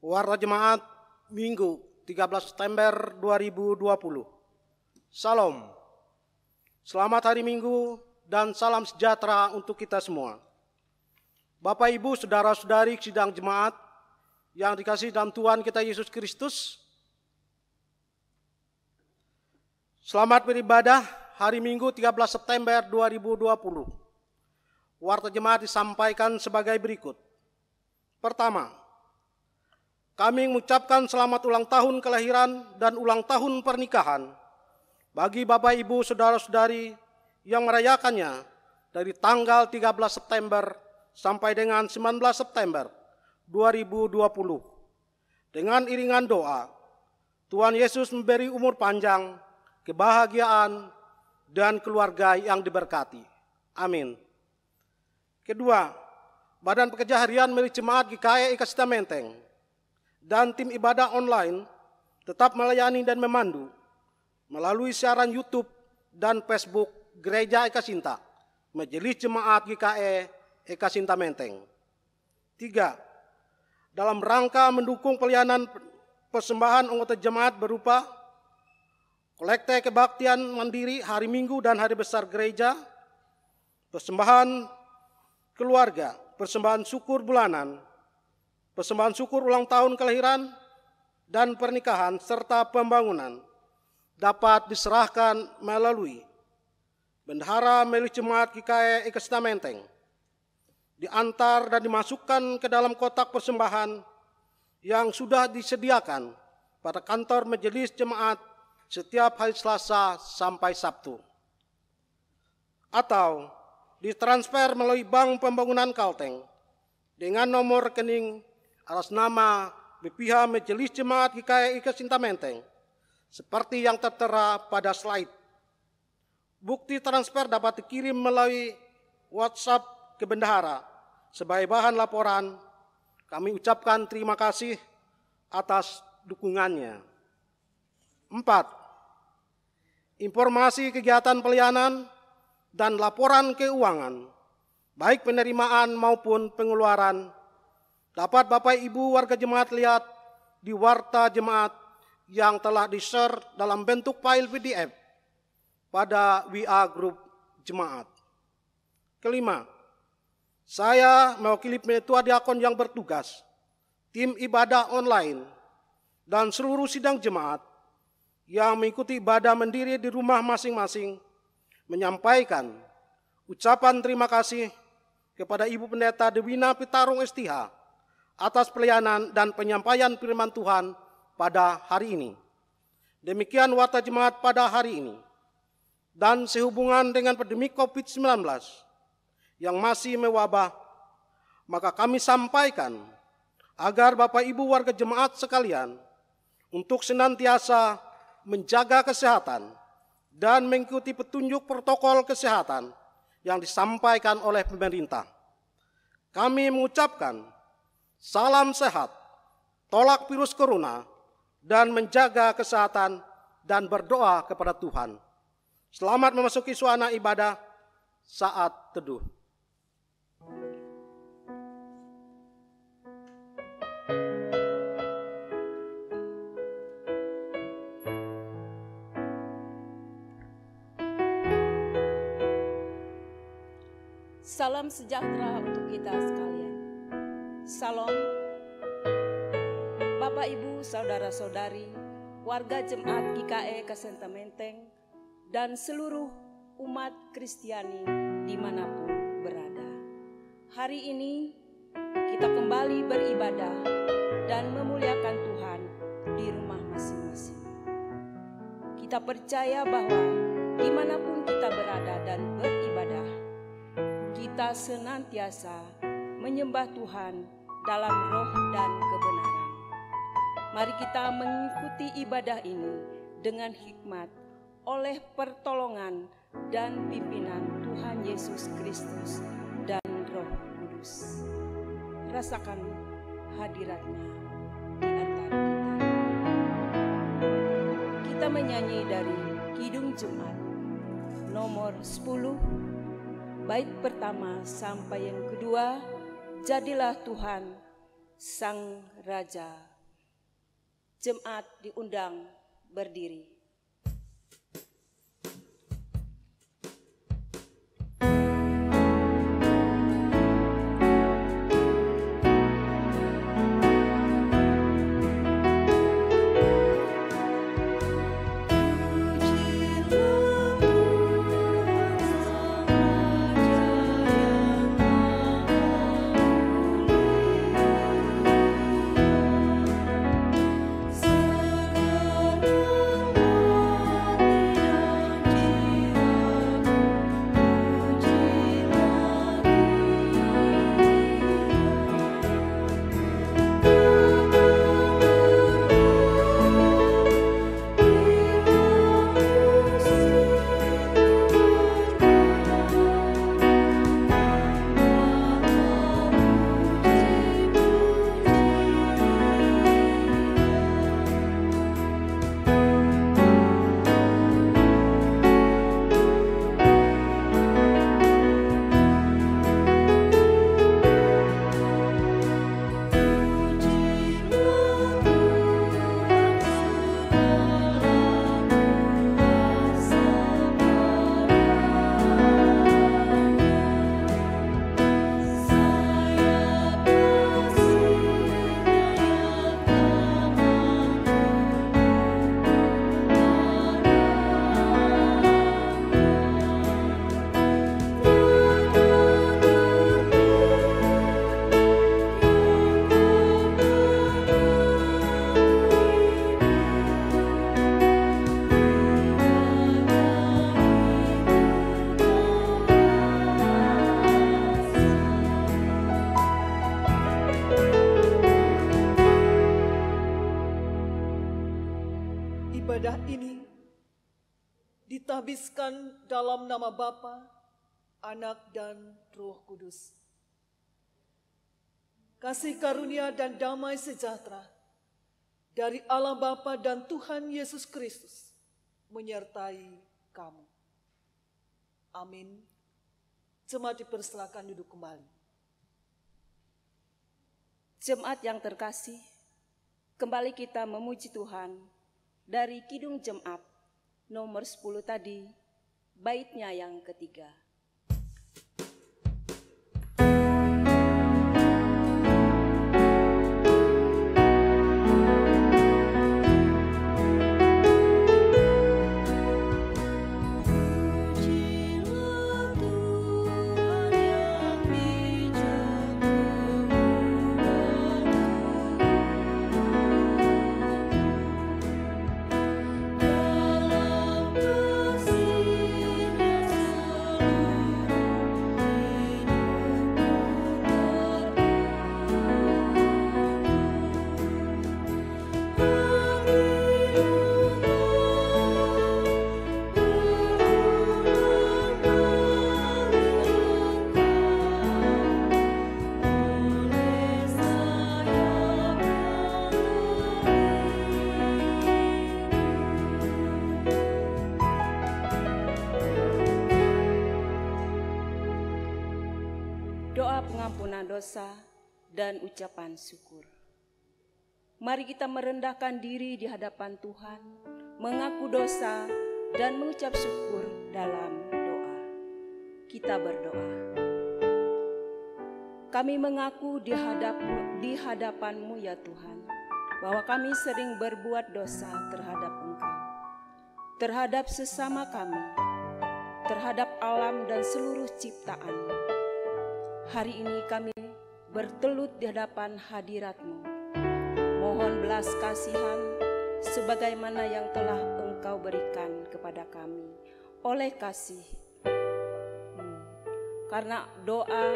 Warta Jemaat Minggu 13 September 2020. Salam. Selamat hari Minggu dan salam sejahtera untuk kita semua. Bapak, Ibu, Saudara-saudari sidang jemaat yang dikasihi dalam Tuhan kita Yesus Kristus, selamat beribadah hari Minggu 13 September 2020. Warta Jemaat disampaikan sebagai berikut. Pertama, kami mengucapkan selamat ulang tahun kelahiran dan ulang tahun pernikahan bagi Bapak, Ibu, Saudara-saudari yang merayakannya dari tanggal 13 September sampai dengan 19 September 2020. Dengan iringan doa, Tuhan Yesus memberi umur panjang, kebahagiaan, dan keluarga yang diberkati. Amin. Kedua, Badan Pekerja Harian milik Jemaat GKI Ekasita Menteng dan tim ibadah online tetap melayani dan memandu melalui siaran YouTube dan Facebook Gereja Ekasinta, Majelis Jemaat GKI Ekasinta Menteng. 3. Dalam rangka mendukung pelayanan persembahan anggota jemaat berupa kolekte kebaktian mandiri hari Minggu dan hari besar gereja, persembahan keluarga, persembahan syukur bulanan, persembahan syukur ulang tahun kelahiran dan pernikahan serta pembangunan dapat diserahkan melalui bendahara milik Jemaat GKI Ekasita Menteng, diantar dan dimasukkan ke dalam kotak persembahan yang sudah disediakan pada kantor Majelis Jemaat setiap hari Selasa sampai Sabtu, atau ditransfer melalui Bank Pembangunan Kalteng dengan nomor rekening atas nama BPH Majelis Jemaat GKI Ekasinta Menteng seperti yang tertera pada slide. Bukti transfer dapat dikirim melalui WhatsApp ke bendahara sebagai bahan laporan. Kami ucapkan terima kasih atas dukungannya. 4. Informasi kegiatan pelayanan dan laporan keuangan, baik penerimaan maupun pengeluaran, dapat Bapak Ibu warga jemaat lihat di Warta Jemaat yang telah di-share dalam bentuk file PDF pada WA Grup Jemaat. Kelima, saya mewakili Ketua Diakon yang bertugas, tim ibadah online, dan seluruh sidang jemaat yang mengikuti ibadah mandiri di rumah masing-masing, menyampaikan ucapan terima kasih kepada Ibu Pendeta Dewina Pitarung STH atas pelayanan dan penyampaian firman Tuhan pada hari ini. Demikian Warta Jemaat pada hari ini. Dan sehubungan dengan pandemi COVID-19 yang masih mewabah, maka kami sampaikan agar Bapak Ibu warga jemaat sekalian untuk senantiasa menjaga kesehatan dan mengikuti petunjuk protokol kesehatan yang disampaikan oleh pemerintah. Kami mengucapkan salam sehat, tolak virus corona, dan menjaga kesehatan dan berdoa kepada Tuhan. Selamat memasuki suasana ibadah saat teduh. Salam sejahtera untuk kita sekalian. Salam, Bapak, Ibu, Saudara-saudari, warga Jemaat GKI Ekasinta Menteng, dan seluruh umat Kristiani dimanapun berada. Hari ini kita kembali beribadah dan memuliakan Tuhan di rumah masing-masing. Kita percaya bahwa dimanapun kita berada dan beribadah, kita senantiasa menyembah Tuhan dalam roh dan kebenaran. Mari kita mengikuti ibadah ini dengan hikmat oleh pertolongan dan pimpinan Tuhan Yesus Kristus dan Roh Kudus. Rasakan hadiratnya di antara kita. Kita menyanyi dari Kidung Jemaat nomor 10, bait pertama sampai yang kedua, Jadilah Tuhan Sang Raja. Jemaat diundang berdiri. Ibadah ini ditabiskan dalam nama Bapa, Anak, dan Roh Kudus. Kasih karunia dan damai sejahtera dari Allah Bapa dan Tuhan Yesus Kristus menyertai kamu. Amin. Jemaat dipersilakan duduk kembali. Jemaat yang terkasih, kembali kita memuji Tuhan dari Kidung Jemaat nomor 10 tadi, baitnya yang ketiga. Doa pengampunan dosa dan ucapan syukur. Mari kita merendahkan diri di hadapan Tuhan, mengaku dosa dan mengucap syukur dalam doa. Kita berdoa. Kami mengaku di hadapan-Mu ya Tuhan, bahwa kami sering berbuat dosa terhadap Engkau, terhadap sesama kami, terhadap alam dan seluruh ciptaan. Hari ini kami bertelut di hadapan hadirat-Mu. Mohon belas kasihan sebagaimana yang telah Engkau berikan kepada kami oleh kasih. Karena doa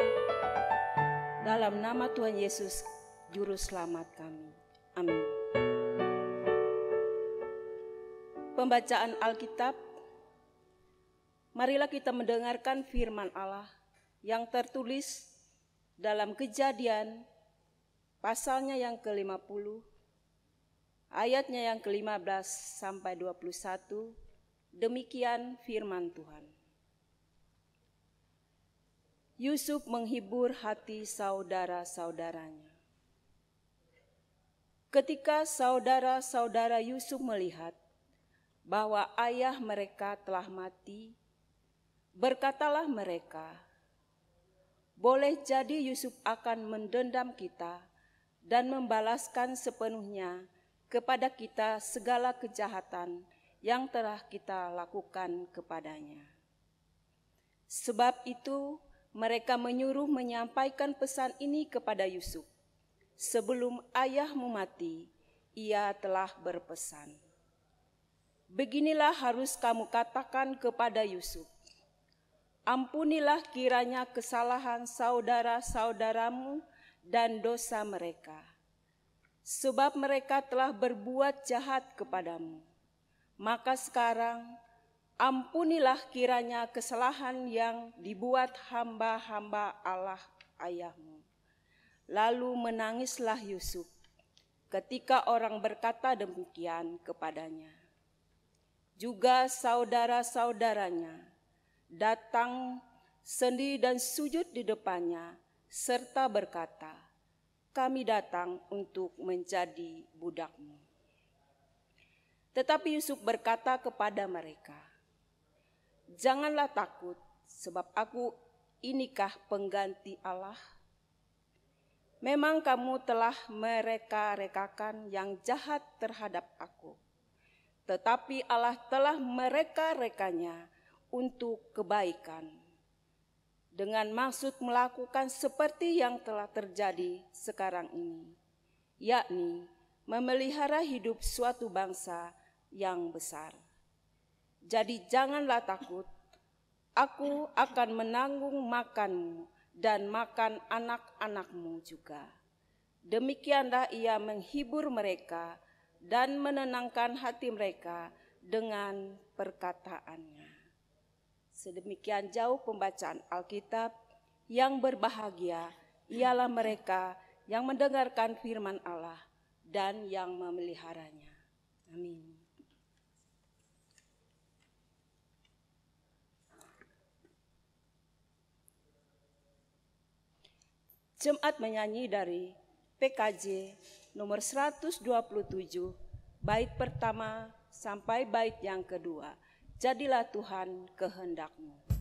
dalam nama Tuhan Yesus, Juru Selamat kami. Amin. Pembacaan Alkitab. Marilah kita mendengarkan firman Allah yang tertulis dalam Kejadian pasalnya yang ke-50, ayatnya yang ke-15 sampai 21, demikian firman Tuhan. Yusuf menghibur hati saudara-saudaranya. Ketika saudara-saudara Yusuf melihat bahwa ayah mereka telah mati, berkatalah mereka, "Boleh jadi Yusuf akan mendendam kita dan membalaskan sepenuhnya kepada kita segala kejahatan yang telah kita lakukan kepadanya." Sebab itu mereka menyuruh menyampaikan pesan ini kepada Yusuf. Sebelum ayahmu mati, ia telah berpesan, "Beginilah harus kamu katakan kepada Yusuf, ampunilah kiranya kesalahan saudara-saudaramu dan dosa mereka, sebab mereka telah berbuat jahat kepadamu. Maka sekarang ampunilah kiranya kesalahan yang dibuat hamba-hamba Allah ayahmu." Lalu menangislah Yusuf ketika orang berkata demikian kepadanya. Juga saudara-saudaranya datang sendiri dan sujud di depannya serta berkata, "Kami datang untuk menjadi budakmu." Tetapi Yusuf berkata kepada mereka, "Janganlah takut, sebab aku inikah pengganti Allah? Memang kamu telah mereka-rekakan yang jahat terhadap aku, tetapi Allah telah mereka-rekanya untuk kebaikan, dengan maksud melakukan seperti yang telah terjadi sekarang ini, yakni memelihara hidup suatu bangsa yang besar. Jadi janganlah takut, aku akan menanggung makanmu dan makan anak-anakmu juga." Demikianlah ia menghibur mereka dan menenangkan hati mereka dengan perkataannya. Sedemikian jauh pembacaan Alkitab. Yang berbahagia ialah mereka yang mendengarkan firman Allah dan yang memeliharanya. Amin. Jemaat menyanyi dari PKJ nomor 127, bait pertama sampai bait yang kedua. Jadilah Tuhan kehendak-Mu.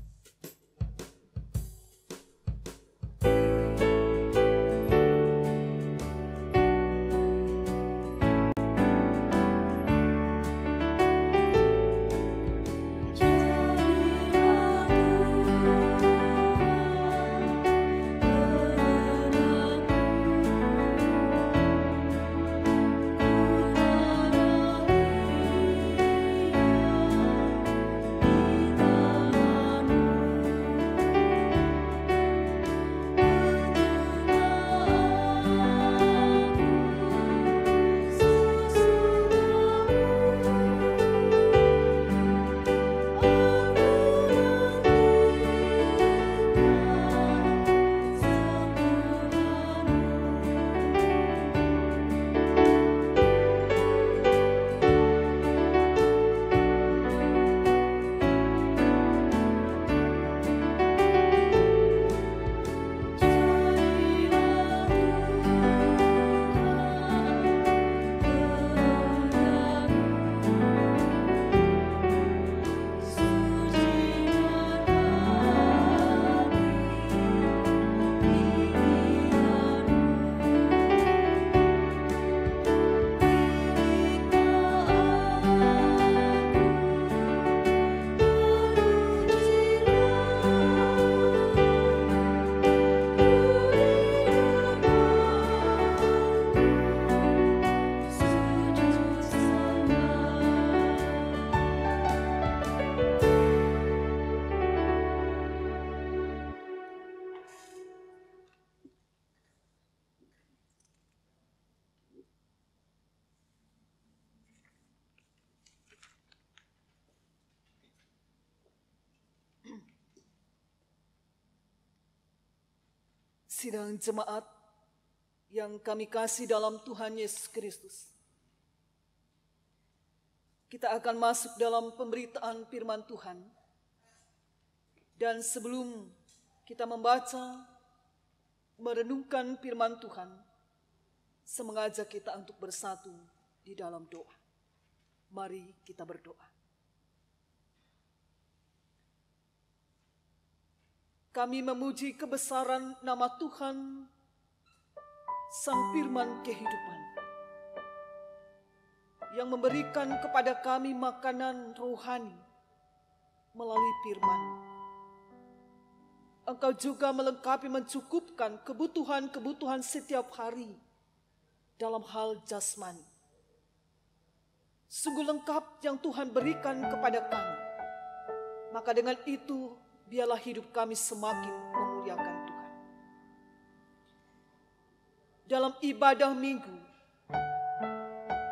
Sidang jemaat yang kami kasih dalam Tuhan Yesus Kristus. Kita akan masuk dalam pemberitaan firman Tuhan. Dan sebelum kita membaca, merenungkan firman Tuhan, mengajak kita untuk bersatu di dalam doa. Mari kita berdoa. Kami memuji kebesaran nama Tuhan, Sang Firman kehidupan, yang memberikan kepada kami makanan rohani melalui firman. Engkau juga melengkapi, mencukupkan kebutuhan-kebutuhan setiap hari dalam hal jasmani. Sungguh lengkap yang Tuhan berikan kepada kami. Maka dengan itu, biarlah hidup kami semakin memuliakan Tuhan. Dalam ibadah minggu,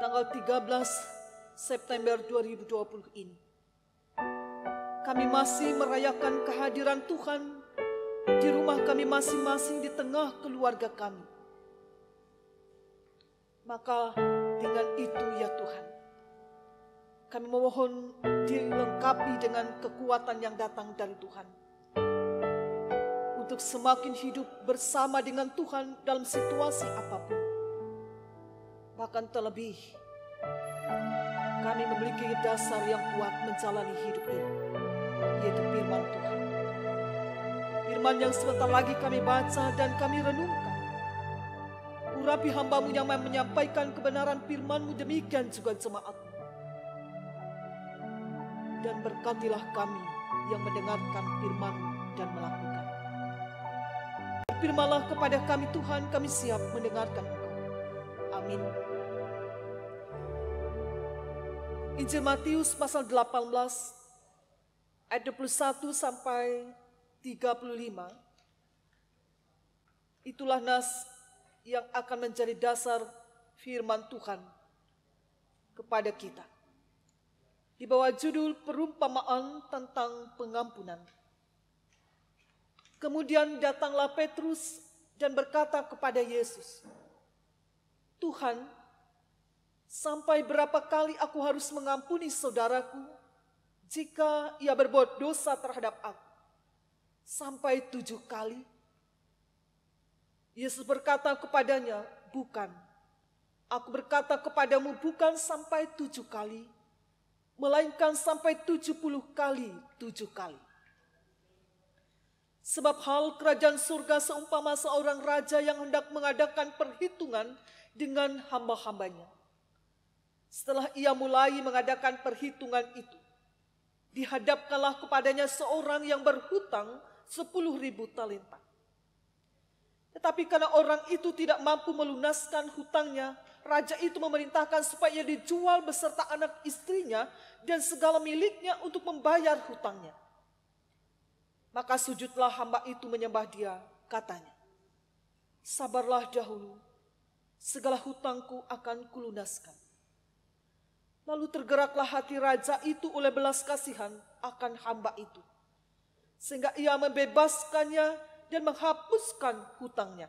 tanggal 13 September 2020 ini, kami masih merayakan kehadiran Tuhan di rumah kami masing-masing, di tengah keluarga kami. Maka dengan itu ya Tuhan, kami memohon dilengkapi dengan kekuatan yang datang dari Tuhan, untuk semakin hidup bersama dengan Tuhan dalam situasi apapun. Bahkan terlebih, kami memiliki dasar yang kuat menjalani hidup ini, yaitu firman Tuhan. Firman yang sebentar lagi kami baca dan kami renungkan. Urapi hamba-Mu yang menyampaikan kebenaran firman-Mu, demikian juga jemaat-Mu. Dan berkatilah kami yang mendengarkan firman-Mu dan melakukan. Firmanlah kepada kami Tuhan, kami siap mendengarkan Engkau. Amin. Injil Matius pasal 18 ayat 21 sampai 35. Itulah nas yang akan menjadi dasar firman Tuhan kepada kita. Di bawah judul perumpamaan tentang pengampunan. Kemudian datanglah Petrus dan berkata kepada Yesus, Tuhan, sampai berapa kali aku harus mengampuni saudaraku jika ia berbuat dosa terhadap aku? Sampai 7 kali? Yesus berkata kepadanya, bukan. Aku berkata kepadamu, bukan sampai 7 kali, melainkan sampai 70 kali 7 kali. Sebab hal kerajaan surga seumpama seorang raja yang hendak mengadakan perhitungan dengan hamba-hambanya. Setelah ia mulai mengadakan perhitungan itu, dihadapkanlah kepadanya seorang yang berhutang 10.000 talenta. Tetapi karena orang itu tidak mampu melunaskan hutangnya, raja itu memerintahkan supaya dijual beserta anak istrinya dan segala miliknya untuk membayar hutangnya. Maka sujudlah hamba itu menyembah dia, katanya, sabarlah dahulu, segala hutangku akan kulunaskan. Lalu tergeraklah hati raja itu oleh belas kasihan akan hamba itu, sehingga ia membebaskannya dan menghapuskan hutangnya.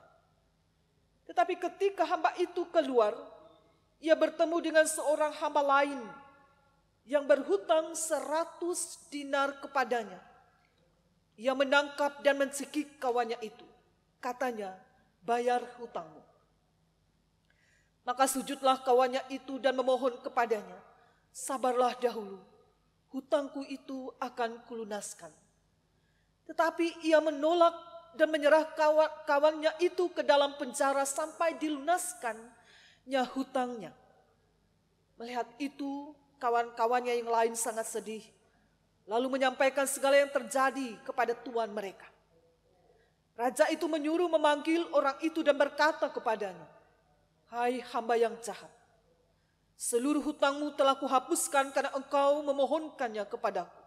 Tetapi ketika hamba itu keluar, ia bertemu dengan seorang hamba lain yang berhutang 100 dinar kepadanya. Ia menangkap dan mencekik kawannya itu. Katanya, bayar hutangmu. Maka sujudlah kawannya itu dan memohon kepadanya, sabarlah dahulu, hutangku itu akan kulunaskan. Tetapi ia menolak dan menyerah kawannya itu ke dalam penjara sampai dilunaskannya hutangnya. Melihat itu, kawan-kawannya yang lain sangat sedih, lalu menyampaikan segala yang terjadi kepada tuan mereka. Raja itu menyuruh memanggil orang itu dan berkata kepadanya, hai hamba yang jahat, seluruh hutangmu telah kuhapuskan karena engkau memohonkannya kepadaku.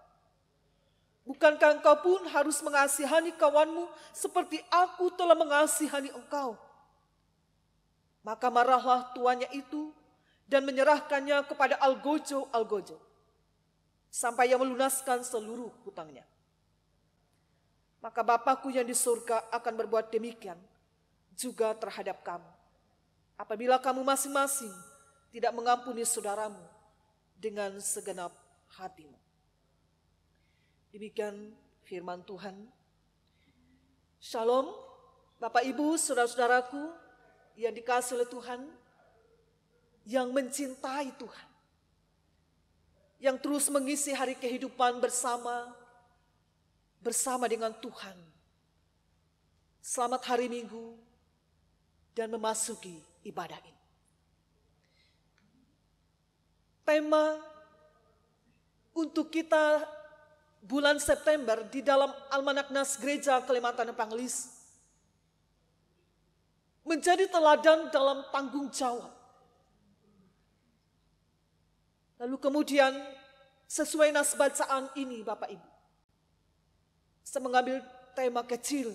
Bukankah engkau pun harus mengasihani kawanmu seperti aku telah mengasihani engkau? Maka marahlah tuannya itu dan menyerahkannya kepada algojo sampai ia melunaskan seluruh hutangnya. Maka Bapakku yang di surga akan berbuat demikian juga terhadap kamu, apabila kamu masing-masing tidak mengampuni saudaramu dengan segenap hatimu. Demikian firman Tuhan. Shalom, Bapak Ibu, saudara-saudaraku yang dikasihi oleh Tuhan, yang mencintai Tuhan, yang terus mengisi hari kehidupan bersama dengan Tuhan. Selamat hari Minggu dan memasuki ibadah ini. Tema untuk kita bulan September di dalam Almanak Nas Gereja Kalimantan Evangelis menjadi teladan dalam tanggung jawab. Lalu kemudian sesuai nas bacaan ini Bapak Ibu, saya mengambil tema kecil,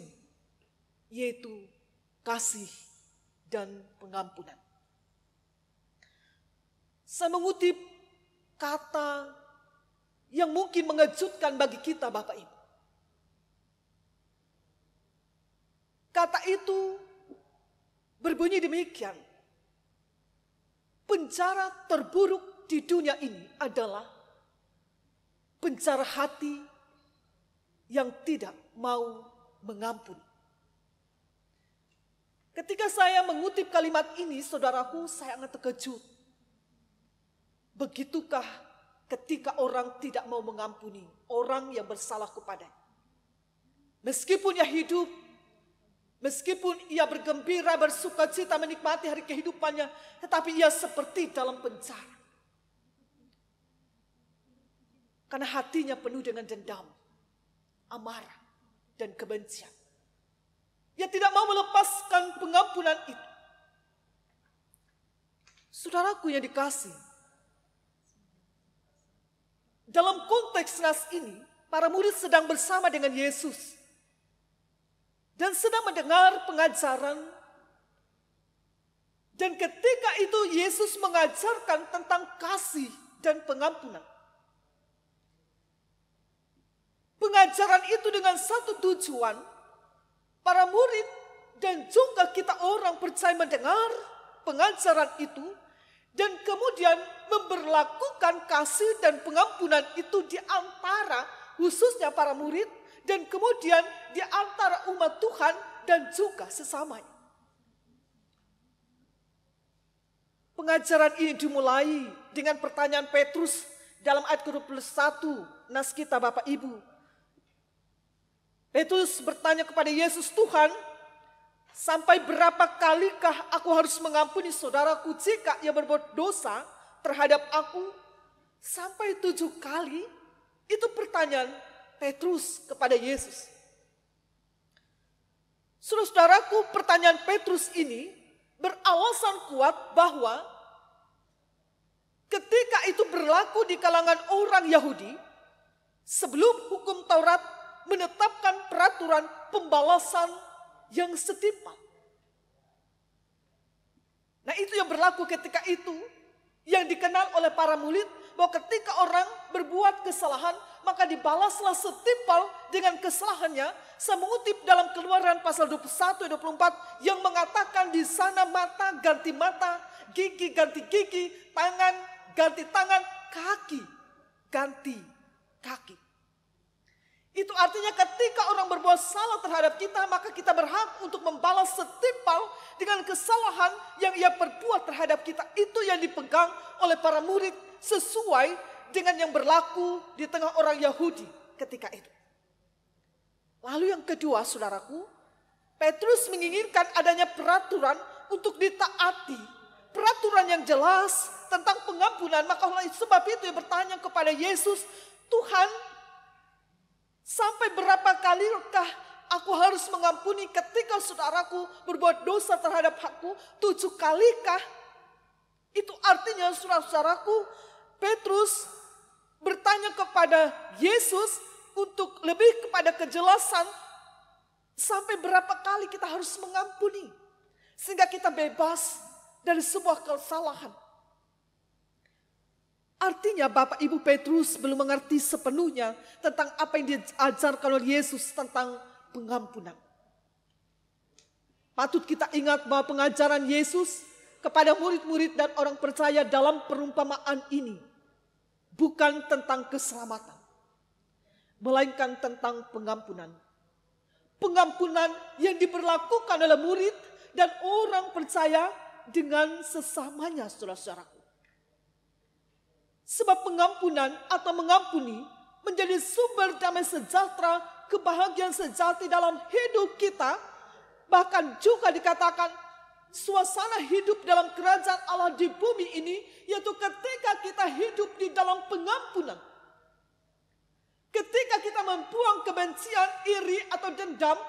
yaitu kasih dan pengampunan. Saya mengutip kata yang mungkin mengejutkan bagi kita Bapak Ibu. Kata itu berbunyi demikian: penjara terburuk di dunia ini adalah penjara hati yang tidak mau mengampuni. Ketika saya mengutip kalimat ini, saudaraku, saya sangat terkejut. Begitukah ketika orang tidak mau mengampuni orang yang bersalah kepadanya? Meskipun ia hidup, meskipun ia bergembira, bersuka cita, menikmati hari kehidupannya, tetapi ia seperti dalam penjara. Karena hatinya penuh dengan dendam, amarah, dan kebencian. Ia tidak mau melepaskan pengampunan itu. Saudaraku yang dikasihi, dalam konteks nas ini, para murid sedang bersama dengan Yesus dan sedang mendengar pengajaran. Dan ketika itu Yesus mengajarkan tentang kasih dan pengampunan. Pengajaran itu dengan satu tujuan, para murid dan juga kita orang percaya mendengar pengajaran itu dan kemudian memberlakukan kasih dan pengampunan itu di antara khususnya para murid dan kemudian di antara umat Tuhan dan juga sesamanya. Pengajaran ini dimulai dengan pertanyaan Petrus dalam ayat ke-21 nas kita Bapak Ibu. Petrus bertanya kepada Yesus, Tuhan, sampai berapa kalikah aku harus mengampuni saudaraku jika ia berbuat dosa terhadap aku? Sampai 7 kali? Itu pertanyaan Petrus kepada Yesus. Saudaraku, pertanyaan Petrus ini beralasan kuat bahwa ketika itu berlaku di kalangan orang Yahudi, sebelum hukum Taurat menetapkan peraturan pembalasan yang setimpal. Nah, itu yang berlaku ketika itu, yang dikenal oleh para murid, bahwa ketika orang berbuat kesalahan, maka dibalaslah setimpal dengan kesalahannya. Saya mengutip dalam Keluaran pasal 21 dan 24 yang mengatakan di sana mata ganti mata, gigi ganti gigi, tangan ganti tangan, kaki ganti kaki. Itu artinya ketika orang berbuat salah terhadap kita, maka kita berhak untuk membalas setimpal dengan kesalahan yang ia perbuat terhadap kita. Itu yang dipegang oleh para murid sesuai dengan yang berlaku di tengah orang Yahudi ketika itu. Lalu yang kedua, saudaraku, Petrus menginginkan adanya peraturan untuk ditaati. Peraturan yang jelas tentang pengampunan. Maka oleh sebab itu ia bertanya kepada Yesus, Tuhan, sampai berapa kalikah aku harus mengampuni ketika saudaraku berbuat dosa terhadap aku? 7 kalikah? Itu artinya saudara-saudaraku, Petrus bertanya kepada Yesus untuk lebih kepada kejelasan sampai berapa kali kita harus mengampuni sehingga kita bebas dari sebuah kesalahan. Artinya Bapak Ibu, Petrus belum mengerti sepenuhnya tentang apa yang diajarkan oleh Yesus tentang pengampunan. Patut kita ingat bahwa pengajaran Yesus kepada murid-murid dan orang percaya dalam perumpamaan ini bukan tentang keselamatan, melainkan tentang pengampunan. Pengampunan yang diberlakukan oleh murid dan orang percaya dengan sesamanya, saudara-saudaraku. Sebab pengampunan atau mengampuni menjadi sumber damai sejahtera, kebahagiaan sejati dalam hidup kita. Bahkan juga dikatakan suasana hidup dalam kerajaan Allah di bumi ini, yaitu ketika kita hidup di dalam pengampunan. Ketika kita membuang kebencian, iri atau dendam,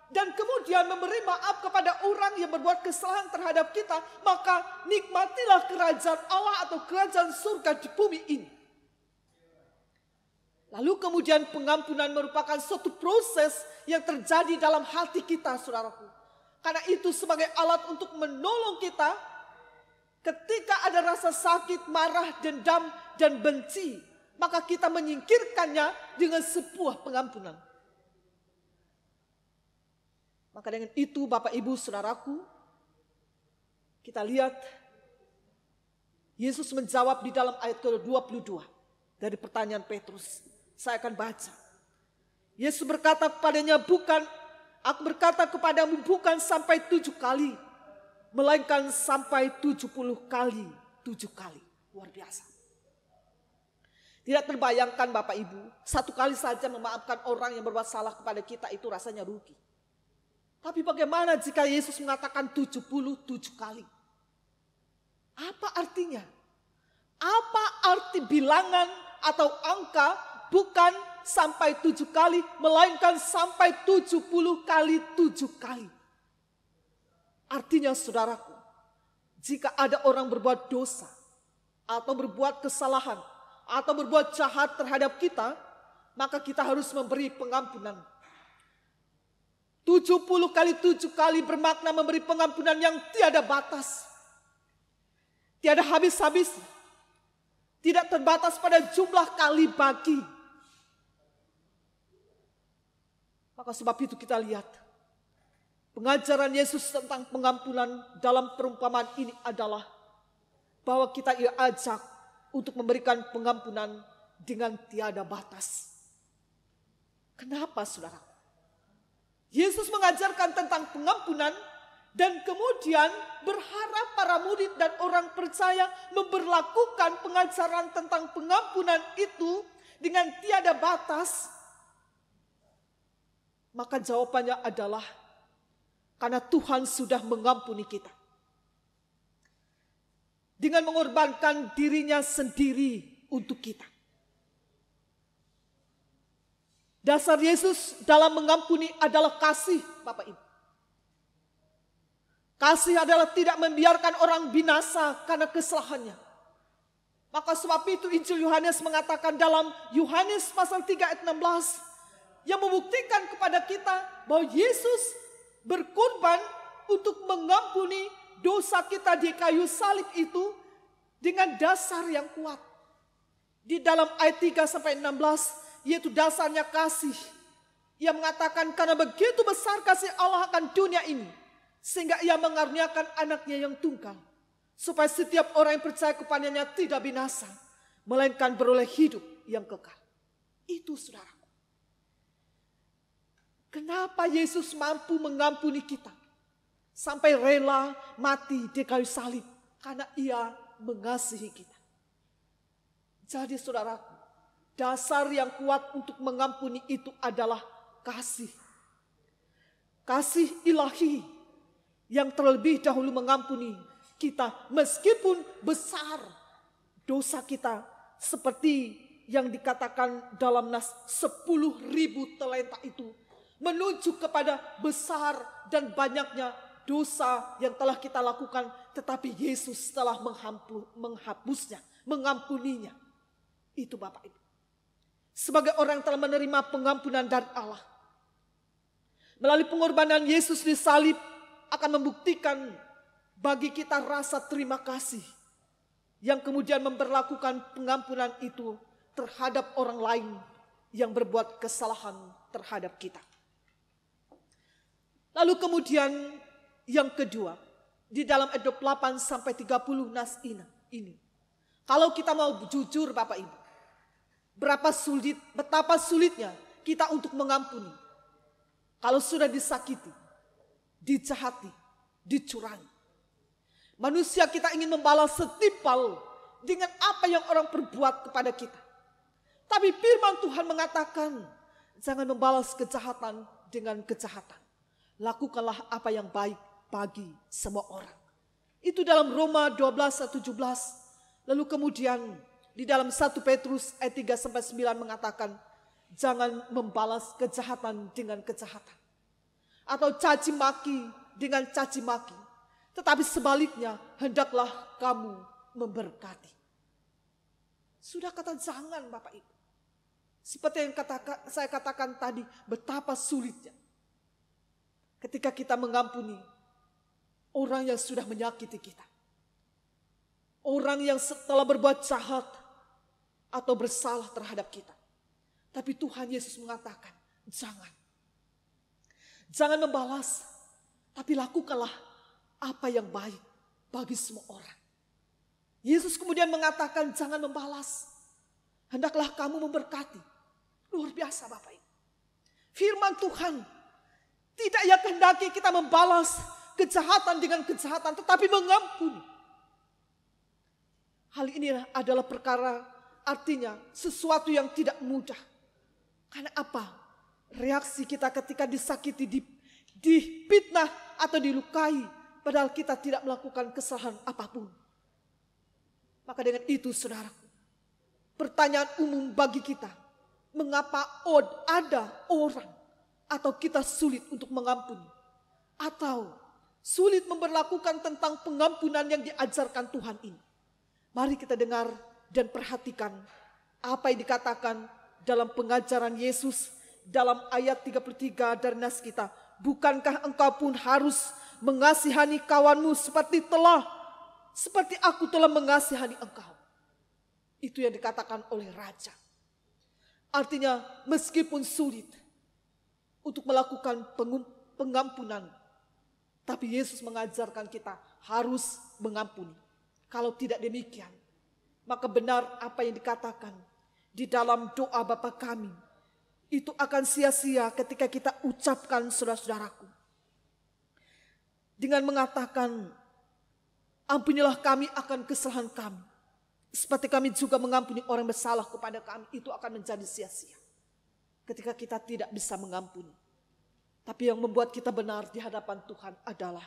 dan kemudian memberi maaf kepada orang yang berbuat kesalahan terhadap kita, maka nikmatilah kerajaan Allah atau kerajaan surga di bumi ini. Lalu kemudian pengampunan merupakan suatu proses yang terjadi dalam hati kita, saudaraku. Karena itu sebagai alat untuk menolong kita ketika ada rasa sakit, marah, dendam, dan benci, maka kita menyingkirkannya dengan sebuah pengampunan. Maka dengan itu Bapak Ibu Saudaraku, kita lihat Yesus menjawab di dalam ayat ke-22 dari pertanyaan Petrus. Saya akan baca. Yesus berkata kepadanya, aku berkata kepadamu bukan sampai 7 kali, melainkan sampai 70 kali 7 kali. Luar biasa. Tidak terbayangkan Bapak Ibu, 1 kali saja memaafkan orang yang berbuat salah kepada kita itu rasanya rugi. Tapi bagaimana jika Yesus mengatakan 77 kali? Apa artinya? Apa arti bilangan atau angka bukan sampai 7 kali, melainkan sampai 70 kali 7 kali? Artinya saudaraku, jika ada orang berbuat dosa, atau berbuat kesalahan, atau berbuat jahat terhadap kita, maka kita harus memberi pengampunan. 70 kali 7 kali bermakna memberi pengampunan yang tiada batas. Tiada habis-habis. Tidak terbatas pada jumlah kali bagi. Maka sebab itu kita lihat. Pengajaran Yesus tentang pengampunan dalam perumpamaan ini adalah bahwa kita diajak untuk memberikan pengampunan dengan tiada batas. Kenapa saudara? Yesus mengajarkan tentang pengampunan dan kemudian berharap para murid dan orang percaya memberlakukan pengajaran tentang pengampunan itu dengan tiada batas. Maka jawabannya adalah karena Tuhan sudah mengampuni kita. Dengan mengorbankan dirinya sendiri untuk kita. Dasar Yesus dalam mengampuni adalah kasih, Bapak Ibu. Kasih adalah tidak membiarkan orang binasa karena kesalahannya. Maka sebab itu Injil Yohanes mengatakan dalam Yohanes pasal 3 ayat 16 yang membuktikan kepada kita bahwa Yesus berkorban untuk mengampuni dosa kita di kayu salib itu dengan dasar yang kuat. Di dalam ayat 3 sampai 16 yaitu dasarnya kasih. Ia mengatakan karena begitu besar kasih Allah akan dunia ini, sehingga ia mengaruniakan anaknya yang tunggal, supaya setiap orang yang percaya kepadanya tidak binasa, melainkan beroleh hidup yang kekal. Itu saudaraku. Kenapa Yesus mampu mengampuni kita? Sampai rela mati di kayu salib. Karena ia mengasihi kita. Jadi saudaraku, dasar yang kuat untuk mengampuni itu adalah kasih. Kasih ilahi yang terlebih dahulu mengampuni kita meskipun besar dosa kita. Seperti yang dikatakan dalam nas 10.000 talenta itu. Menuju kepada besar dan banyaknya dosa yang telah kita lakukan. Tetapi Yesus telah menghapusnya, mengampuninya. Itu Bapak Ibu. Sebagai orang yang telah menerima pengampunan dari Allah. Melalui pengorbanan Yesus di salib akan membuktikan bagi kita rasa terima kasih. Yang kemudian memperlakukan pengampunan itu terhadap orang lain yang berbuat kesalahan terhadap kita. Lalu kemudian yang kedua, di dalam ayat 28 sampai 30 nas ini. Kalau kita mau jujur Bapak Ibu, betapa sulitnya kita untuk mengampuni. Kalau sudah disakiti, dijahati, dicurangi. Manusia kita ingin membalas setimpal dengan apa yang orang perbuat kepada kita. Tapi firman Tuhan mengatakan, jangan membalas kejahatan dengan kejahatan. Lakukanlah apa yang baik bagi semua orang. Itu dalam Roma 12:17. Lalu kemudian di dalam 1 Petrus ayat 3-9 mengatakan, jangan membalas kejahatan dengan kejahatan. Atau caci maki dengan caci maki. Tetapi sebaliknya, hendaklah kamu memberkati. Sudah kata jangan Bapak Ibu. Seperti yang saya katakan tadi, betapa sulitnya ketika kita mengampuni orang yang sudah menyakiti kita. Orang yang setelah berbuat jahat atau bersalah terhadap kita. Tapi Tuhan Yesus mengatakan, jangan. Jangan membalas, tapi lakukanlah apa yang baik bagi semua orang. Yesus kemudian mengatakan, jangan membalas. Hendaklah kamu memberkati. Luar biasa Bapak Ibu. Firman Tuhan tidak ia kehendaki kita membalas kejahatan dengan kejahatan, tetapi mengampuni. Hal ini adalah perkara, artinya sesuatu yang tidak mudah. Karena apa? Reaksi kita ketika disakiti, difitnah atau dilukai, padahal kita tidak melakukan kesalahan apapun. Maka dengan itu saudaraku, pertanyaan umum bagi kita, mengapa ada orang atau kita sulit untuk mengampuni? Atau sulit memberlakukan tentang pengampunan yang diajarkan Tuhan ini? Mari kita dengar dan perhatikan apa yang dikatakan dalam pengajaran Yesus dalam ayat 33 dari nas kita. Bukankah engkau pun harus mengasihani kawanmu seperti aku telah mengasihani engkau. Itu yang dikatakan oleh Raja. Artinya meskipun sulit untuk melakukan pengampunan, tapi Yesus mengajarkan kita harus mengampuni. Kalau tidak demikian, maka benar apa yang dikatakan di dalam doa Bapa kami, itu akan sia-sia ketika kita ucapkan saudara-saudaraku. Dengan mengatakan, ampunilah kami akan kesalahan kami, seperti kami juga mengampuni orang bersalah kepada kami, itu akan menjadi sia-sia ketika kita tidak bisa mengampuni. Tapi yang membuat kita benar di hadapan Tuhan adalah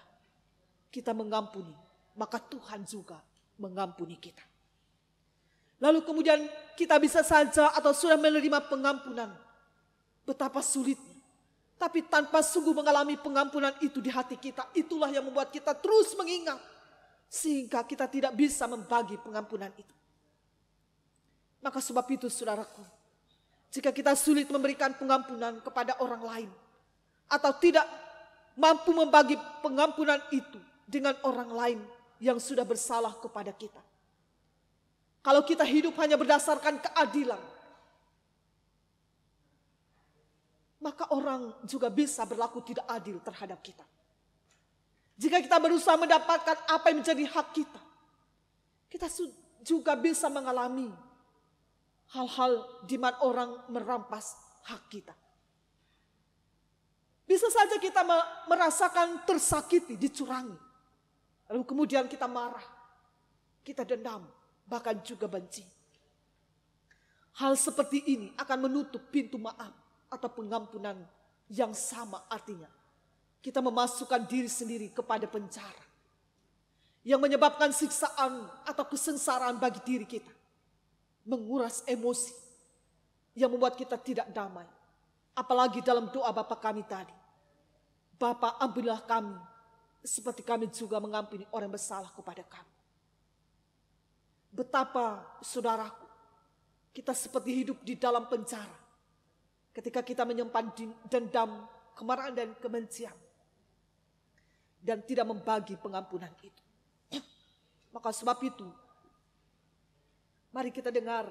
kita mengampuni, maka Tuhan juga mengampuni kita. Lalu kemudian kita bisa saja atau sudah menerima pengampunan. Betapa sulitnya. Tapi tanpa sungguh mengalami pengampunan itu di hati kita, itulah yang membuat kita terus mengingat. Sehingga kita tidak bisa membagi pengampunan itu. Maka sebab itu saudaraku, jika kita sulit memberikan pengampunan kepada orang lain, atau tidak mampu membagi pengampunan itu dengan orang lain yang sudah bersalah kepada kita. Kalau kita hidup hanya berdasarkan keadilan, maka orang juga bisa berlaku tidak adil terhadap kita. Jika kita berusaha mendapatkan apa yang menjadi hak kita, kita juga bisa mengalami hal-hal di mana orang merampas hak kita. Bisa saja kita merasakan tersakiti, dicurangi. Lalu kemudian kita marah, kita dendam, bahkan juga benci. Hal seperti ini akan menutup pintu maaf atau pengampunan yang sama artinya. Kita memasukkan diri sendiri kepada penjara. Yang menyebabkan siksaan atau kesengsaraan bagi diri kita. Menguras emosi. Yang membuat kita tidak damai. Apalagi dalam doa Bapa kami tadi. Bapa, ampunilah kami seperti kami juga mengampuni orang bersalah kepada kami. Betapa saudaraku, kita seperti hidup di dalam penjara. Ketika kita menyimpan dendam, kemarahan dan kebencian. Dan tidak membagi pengampunan itu. Maka sebab itu, mari kita dengar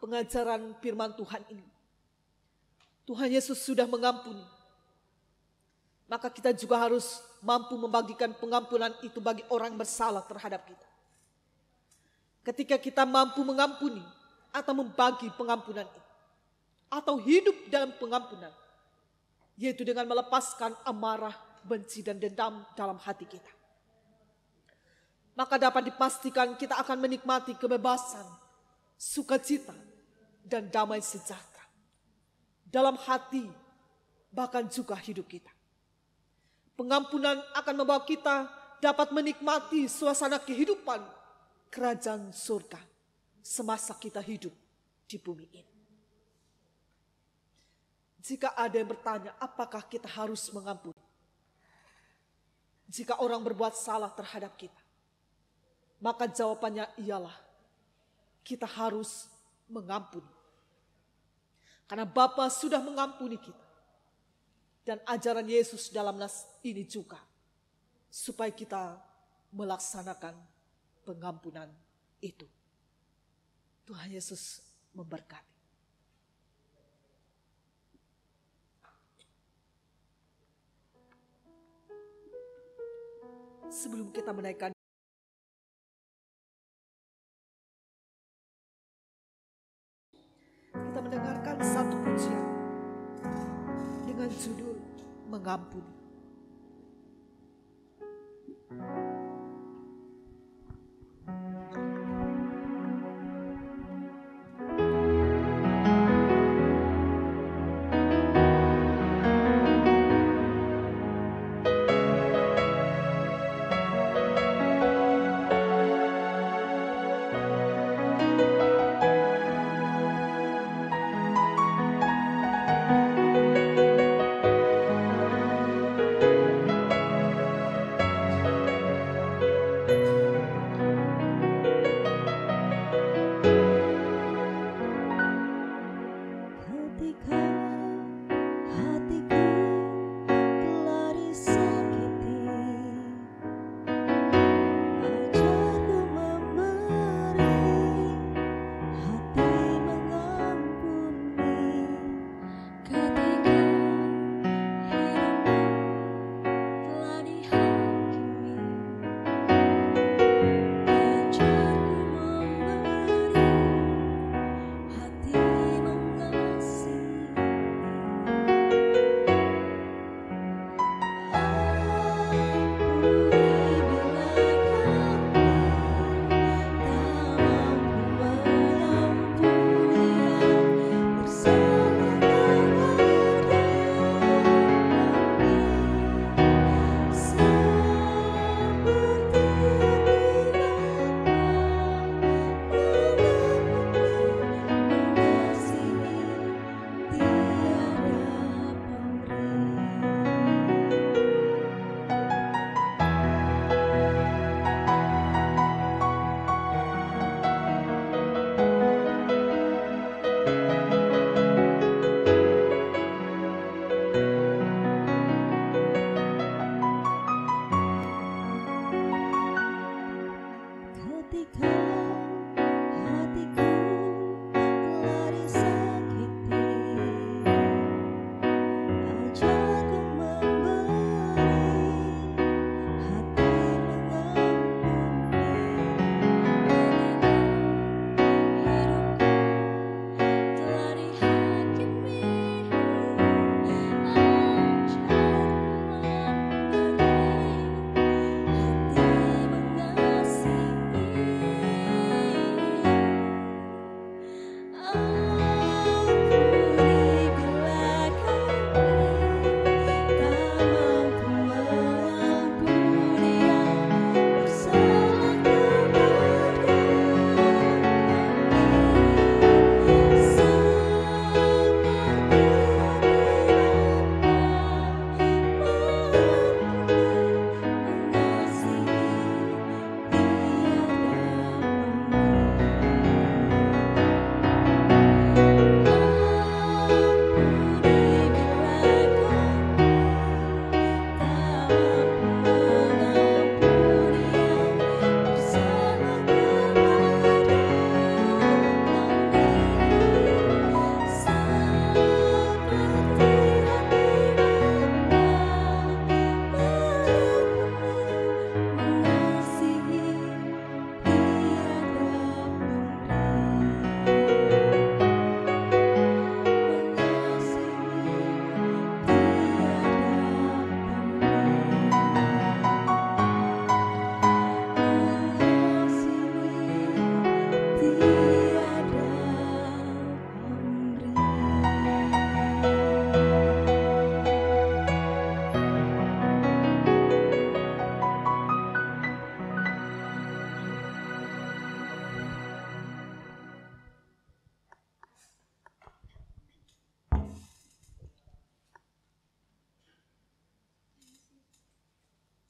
pengajaran firman Tuhan ini. Tuhan Yesus sudah mengampuni. Maka kita juga harus mampu membagikan pengampunan itu bagi orang bersalah terhadap kita. Ketika kita mampu mengampuni atau membagi pengampunan itu, atau hidup dalam pengampunan, yaitu dengan melepaskan amarah, benci, dan dendam dalam hati kita. Maka dapat dipastikan kita akan menikmati kebebasan, sukacita, dan damai sejahtera dalam hati, bahkan juga hidup kita. Pengampunan akan membawa kita dapat menikmati suasana kehidupan kerajaan surga semasa kita hidup di bumi ini. Jika ada yang bertanya, apakah kita harus mengampuni? Jika orang berbuat salah terhadap kita, maka jawabannya ialah kita harus mengampuni. Karena Bapa sudah mengampuni kita. Dan ajaran Yesus dalam nas ini juga, supaya kita melaksanakan pengampunan itu. Tuhan Yesus memberkati. Sebelum kita menaikkan kita mendengarkan satu pujian dengan judul Mengampuni.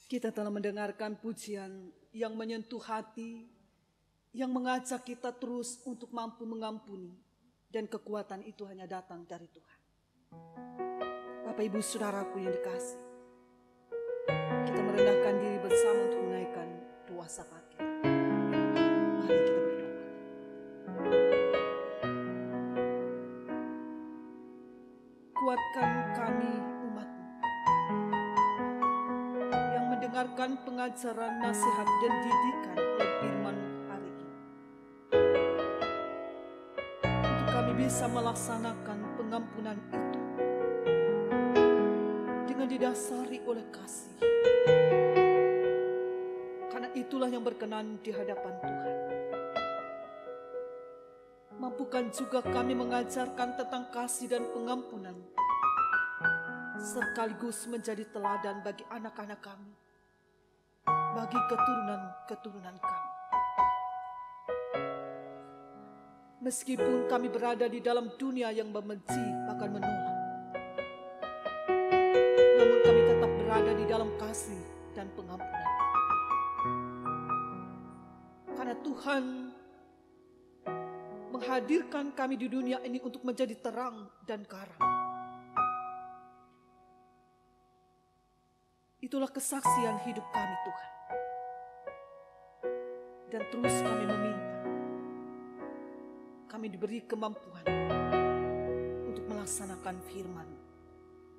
Kita telah mendengarkan pujian yang menyentuh hati, yang mengajak kita terus untuk mampu mengampuni, dan kekuatan itu hanya datang dari Tuhan. Bapak Ibu Saudaraku yang dikasih, kita merendahkan diri bersama untuk menaikkan doa syafaat kita. Mari kita berdoa. Kuatkan kami umat-Mu yang mendengarkan pengajaran, nasihat, dan didikan oleh firman-Mu hari ini, untuk kami bisa melaksanakan pengampunan itu dengan didasari oleh kasih, karena itulah yang berkenan di hadapan Tuhan. Mampukan juga kami mengajarkan tentang kasih dan pengampunan, sekaligus menjadi teladan bagi anak-anak kami, bagi keturunan-keturunan kami. Meskipun kami berada di dalam dunia yang membenci bahkan menolak, namun kami tetap berada di dalam kasih dan pengampunan. Karena Tuhan menghadirkan kami di dunia ini untuk menjadi terang dan karang. Itulah kesaksian hidup kami, Tuhan. Dan terus kami meminta, kami diberi kemampuan untuk melaksanakan firman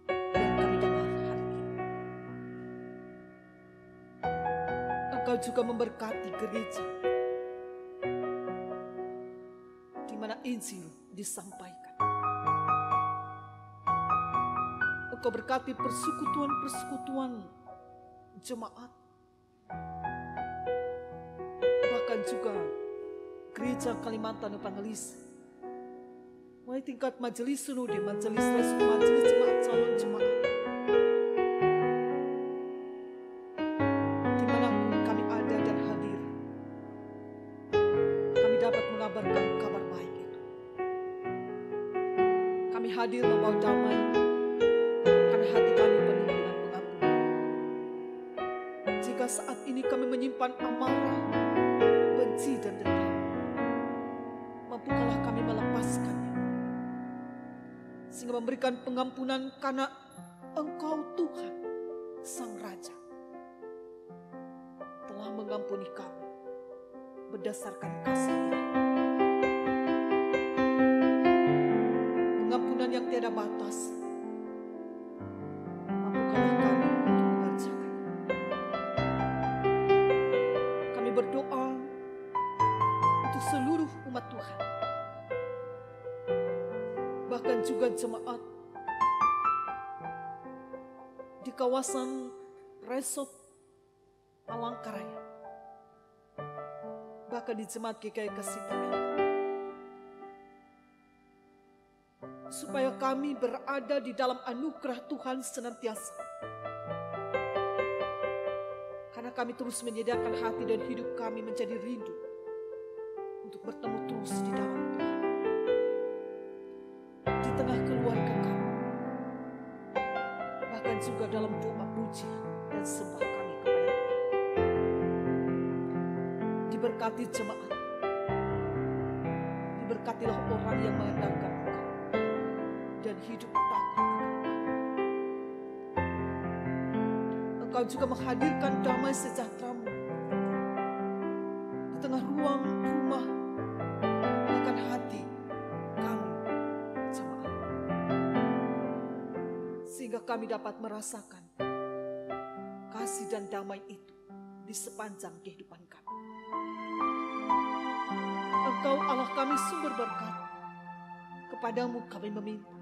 yang kami dengar hari ini. Engkau juga memberkati gereja di mana Injil disampaikan. Engkau berkati persekutuan-persekutuan jemaat, bahkan juga gereja Kalimantan Evangelis, mulai tingkat majelis sinode, majelis resmi, majelis jemaat, calon jemaat, dimanapun kami ada dan hadir, kami dapat mengabarkan kabar baik itu. Kami hadir membawa damai, karena hati kami penuh dengan pengampunan. Jika saat ini kami menyimpan amarah, benci, dan dendam, mampukanlah kami melepaskannya, sehingga memberikan pengampunan karena Engkau Tuhan, Sang Raja, telah mengampuni kami berdasarkan kasih itu. Pengampunan yang tiada batas, mampukanlah kami untuk mengerjakan. Kami berdoa untuk seluruh umat Tuhan, bahkan juga jemaat di kawasan Resop Palangkaraya, bahkan di jemaat GKI Kasipamen, supaya kami berada di dalam anugerah Tuhan senantiasa, karena kami terus menyediakan hati dan hidup kami menjadi rindu untuk bertemu terus di dalam Tuhan, di tengah keluarga kami, bahkan juga dalam doa puji dan sembah kami kepada Tuhan. Diberkati jemaat, diberkatilah orang yang mengandalkan Engkau dan hidup takut akan Engkau. Engkau juga menghadirkan damai sejahtera-Mu di tengah ruang rumah, bahkan hati kami jemaat, sehingga kami dapat merasakan kasih dan damai itu di sepanjang kehidupan kami. Engkau Allah kami sumber berkat, kepadamu kami meminta,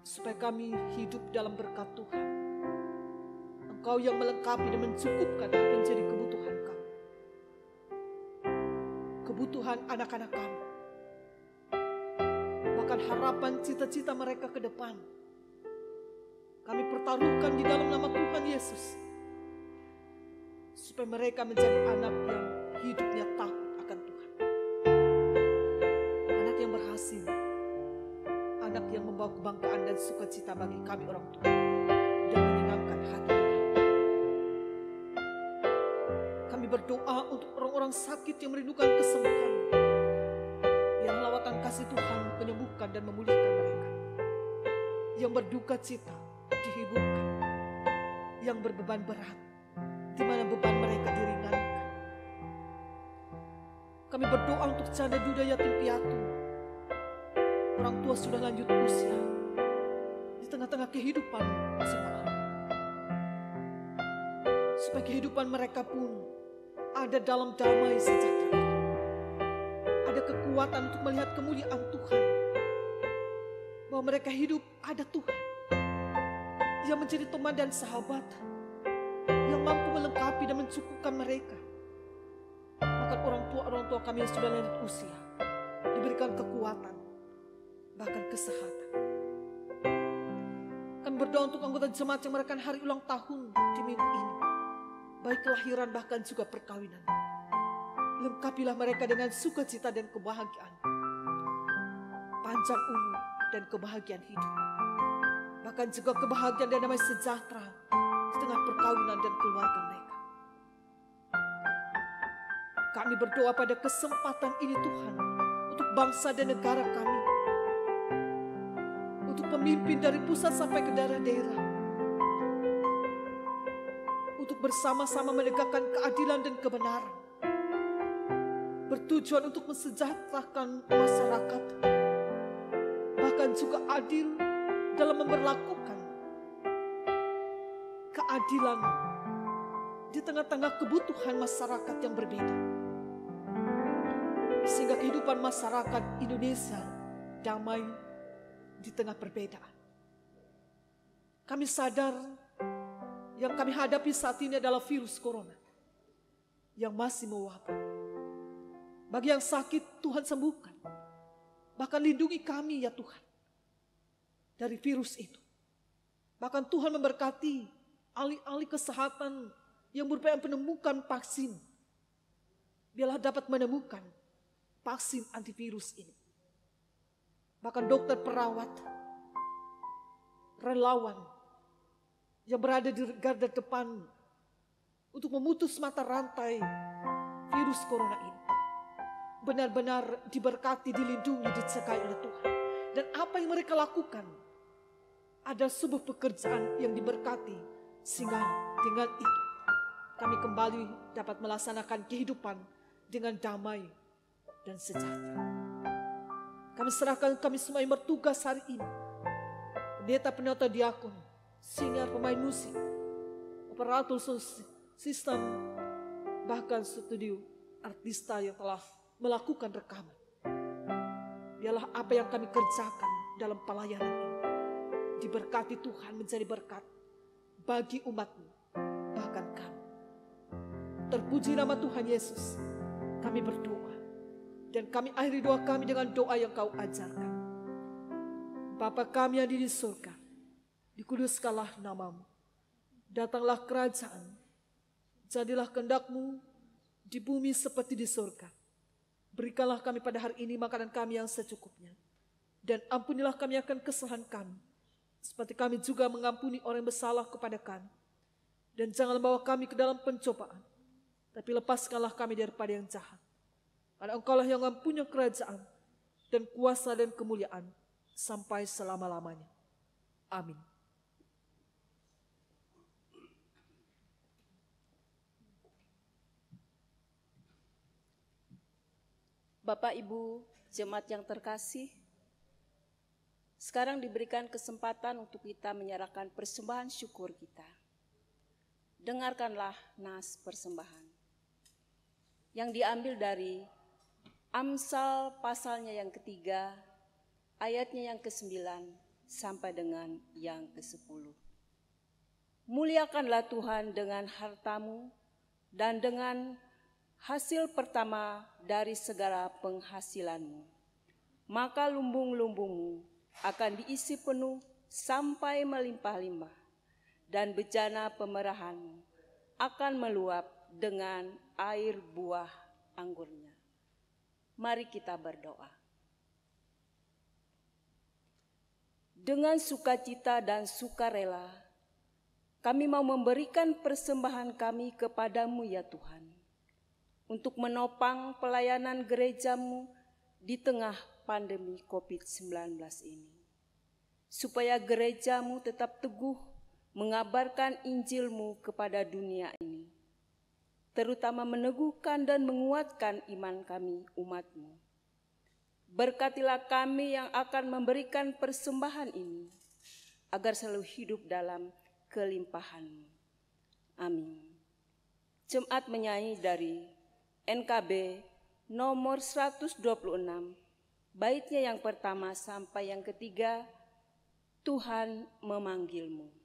supaya kami hidup dalam berkat Tuhan. Engkau yang melengkapi dan mencukupkan apa yang menjadi kebutuhan kami, kebutuhan anak-anak kami, bahkan harapan cita-cita mereka ke depan. Kami pertaruhkan di dalam nama Tuhan Yesus, supaya mereka menjadi anak yang hidupnya takut akan Tuhan, anak yang berhasil, anak yang membawa kebanggaan dan sukacita bagi kami orang tua, dan menyenangkan hati Tuhan. berdoa untuk orang-orang sakit yang merindukan kesembuhan. Biar lawatan kasih Tuhan menyembuhkan dan memulihkan mereka. Yang berduka cita dihiburkan. Yang berbeban berat, di mana beban mereka diringankan. Kami berdoa untuk janda duda yatim piatu. Orang tua sudah lanjut usia di tengah-tengah kehidupan jemaat. Supaya kehidupan mereka pun ada dalam damai sejahtera. Ada kekuatan untuk melihat kemuliaan Tuhan. Bahwa mereka hidup ada Tuhan yang menjadi teman dan sahabat, yang mampu melengkapi dan mencukupkan mereka. Bahkan orang tua kami yang sudah lanjut usia diberikan kekuatan, bahkan kesehatan. Kami berdoa untuk anggota jemaat yang merayakan hari ulang tahun di minggu ini, baik kelahiran bahkan juga perkawinan. Lengkapilah mereka dengan sukacita dan kebahagiaan, panjang umur dan kebahagiaan hidup, bahkan juga kebahagiaan dan damai sejahtera di tengah perkawinan dan keluarga mereka. Kami berdoa pada kesempatan ini Tuhan, untuk bangsa dan negara kami, untuk pemimpin dari pusat sampai ke daerah-daerah, untuk bersama-sama menegakkan keadilan dan kebenaran, bertujuan untuk mensejahterakan masyarakat, bahkan juga adil dalam memperlakukan keadilan di tengah-tengah kebutuhan masyarakat yang berbeda. Sehingga kehidupan masyarakat Indonesia damai di tengah perbedaan. Kami sadar yang kami hadapi saat ini adalah virus corona yang masih mewabah. Bagi yang sakit, Tuhan sembuhkan. Bahkan lindungi kami ya Tuhan dari virus itu. Bahkan Tuhan memberkati ahli-ahli kesehatan yang berupaya menemukan vaksin. Biarlah dapat menemukan vaksin antivirus ini. Bahkan dokter perawat, relawan yang berada di garda depan untuk memutus mata rantai virus corona ini, benar-benar diberkati, dilindungi, dijagai oleh Tuhan. Dan apa yang mereka lakukan ada sebuah pekerjaan yang diberkati, sehingga dengan itu kami kembali dapat melaksanakan kehidupan dengan damai dan sejahtera. Kami serahkan kami semua yang bertugas hari ini, pendeta diakon, singer, pemain musik, operator sistem, bahkan studio artista yang telah melakukan rekaman. Biarlah apa yang kami kerjakan dalam pelayanan ini diberkati Tuhan, menjadi berkat bagi umat-Mu, bahkan kami. Terpuji nama Tuhan Yesus, kami berdoa. Dan kami akhiri doa kami dengan doa yang Kau ajarkan. Bapa kami yang di surga, dikuduskanlah nama-Mu. Datanglah kerajaan, jadilah kehendak-Mu di bumi seperti di surga. Berikanlah kami pada hari ini makanan kami yang secukupnya. Dan ampunilah kami akan kesalahan kami, seperti kami juga mengampuni orang yang bersalah kepada kami. Dan jangan bawa kami ke dalam pencobaan, tapi lepaskanlah kami daripada yang jahat. Karena Engkaulah yang mempunyai kerajaan dan kuasa dan kemuliaan sampai selama-lamanya. Amin. Bapak Ibu jemaat yang terkasih, sekarang diberikan kesempatan untuk kita menyerahkan persembahan syukur kita. Dengarkanlah nas persembahan yang diambil dari Amsal pasalnya yang ketiga, ayatnya yang ke-9 sampai dengan yang ke-10. Muliakanlah Tuhan dengan hartamu dan dengan hasil pertama dari segala penghasilanmu. Maka lumbung-lumbungmu akan diisi penuh sampai melimpah-limpah, dan bejana pemerahanmu akan meluap dengan air buah anggurnya. Mari kita berdoa. Dengan sukacita dan sukarela, kami mau memberikan persembahan kami kepadamu ya Tuhan. untuk menopang pelayanan gerejamu di tengah pandemi COVID-19 ini. Supaya gerejamu tetap teguh mengabarkan Injil-Mu kepada dunia ini, terutama meneguhkan dan menguatkan iman kami umat-Mu. Berkatilah kami yang akan memberikan persembahan ini, agar selalu hidup dalam kelimpahan-Mu. Amin. Jemaat menyanyi dari NKB nomor 126, baitnya yang pertama sampai yang ketiga, Tuhan memanggil-Mu. Tuhan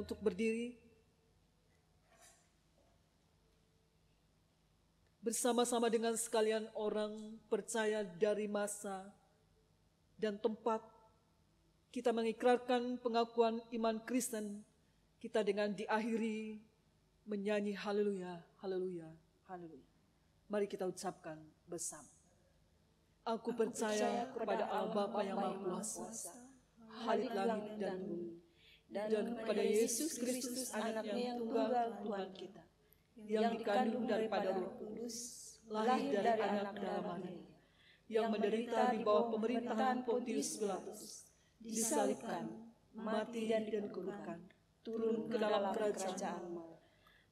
untuk berdiri bersama-sama dengan sekalian orang percaya dari masa dan tempat. Kita mengikrarkan pengakuan iman Kristen kita dengan diakhiri menyanyi haleluya, haleluya, haleluya. Mari kita ucapkan bersama. Aku percaya kepada Allah Bapa yang Maha Kuasa, Khalik langit dan bumi, dan kepada Yesus Kristus anaknya yang tunggal Tuhan kita, yang dikandung daripada Roh Kudus, lahir dari anak darah Maria, yang menderita di bawah pemerintahan Pontius Pilatus, disalibkan, mati dan dikuburkan, turun ke dalam kerajaan maut.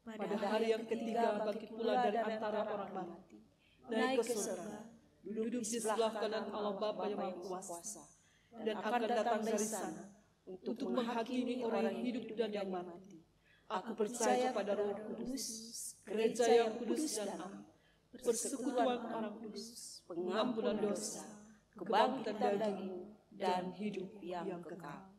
Pada hari yang ketiga bangkit pula dari antara orang mati, naik ke surga, duduk di sebelah kanan Allah Bapa yang Maha Kuasa, dan akan datang dari sana untuk menghakimi orang yang hidup dan yang mati. Aku percaya pada Roh Kudus, gereja yang kudus dan am, persekutuan orang kudus, pengampunan dosa, kebangkitan daging, dan hidup yang kekal.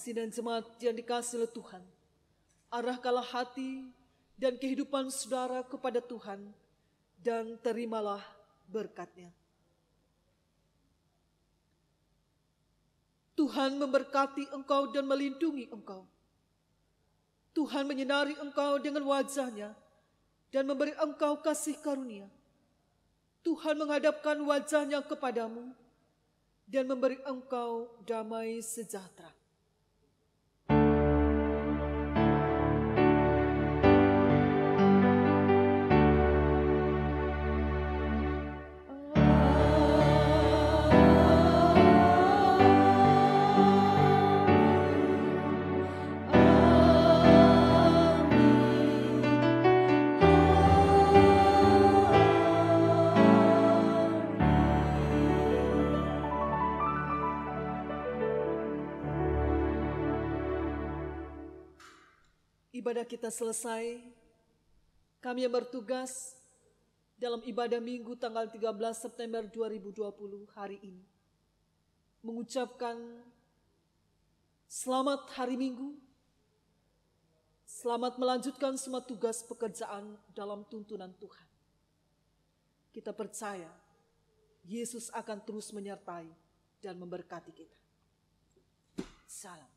Sidang jemaat yang dikasihi oleh Tuhan, arahkanlah hati dan kehidupan saudara kepada Tuhan dan terimalah berkat-Nya. Tuhan memberkati engkau dan melindungi engkau. Tuhan menyinari engkau dengan wajah-Nya dan memberi engkau kasih karunia. Tuhan menghadapkan wajah-Nya kepadamu dan memberi engkau damai sejahtera. Ibadah kita selesai. Kami yang bertugas dalam ibadah Minggu tanggal 13 September 2020 hari ini mengucapkan selamat hari Minggu, selamat melanjutkan semua tugas pekerjaan dalam tuntunan Tuhan. Kita percaya Yesus akan terus menyertai dan memberkati kita. Salam.